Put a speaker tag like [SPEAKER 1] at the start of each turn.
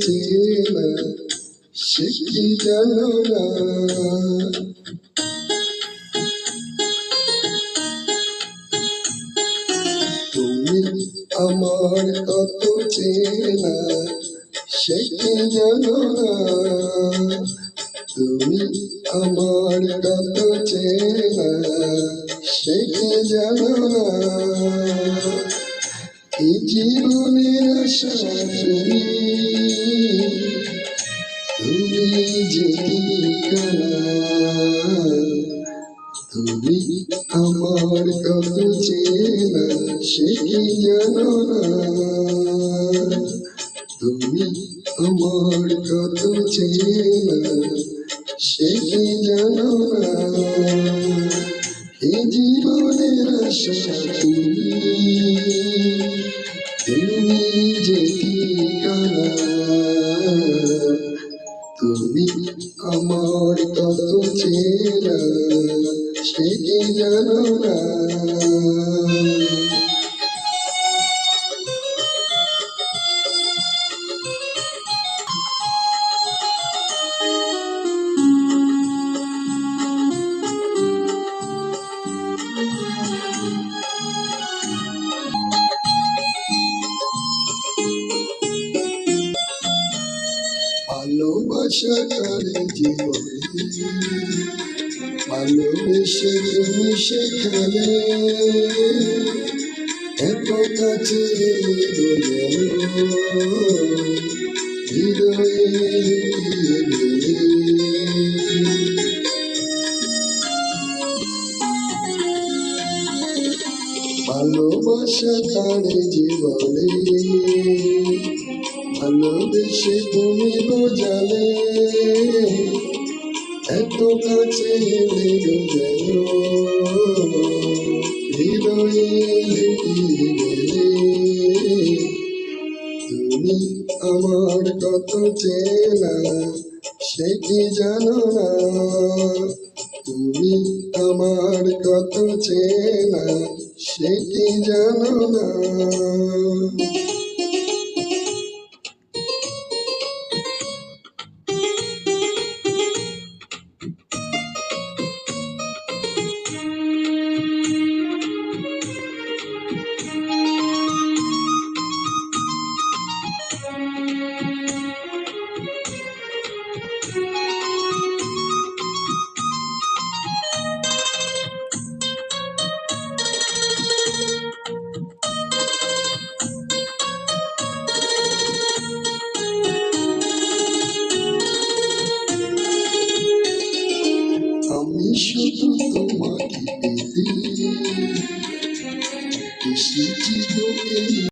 [SPEAKER 1] চেনা সে কি জানো না। তুমি আমার কত চেনা সে কি জানো না। তুমি আমার কত চেনা সে কি জানো না। এই জীবনের আশা তুমি, তুমি যে ঠিকানা। তুমি আমার কত চেনা সে কি জানো না। তুমি আমার কত চেনা সে কি জানো না। এই জীবনের আশা তুমি, তুমি যে ঠিকানা। তুমি আমার কত চেনা সে কি জানো না। ভালোবাসা করে জীবনে ভালোবেসে তুমি সেখানে এত কাছে হৃদয়ে ভালোবাসা করে জীবনে ভালোবেসে তুমি বোঝালে এত কাছে যেন হৃদয়ে গেলে। তুমি আমার কত চেনা সে কি জানো না। তুমি আমার কত চেনা সে কি জানো না। আমি শুধু তোমাকে পেতে এসেছি গো এই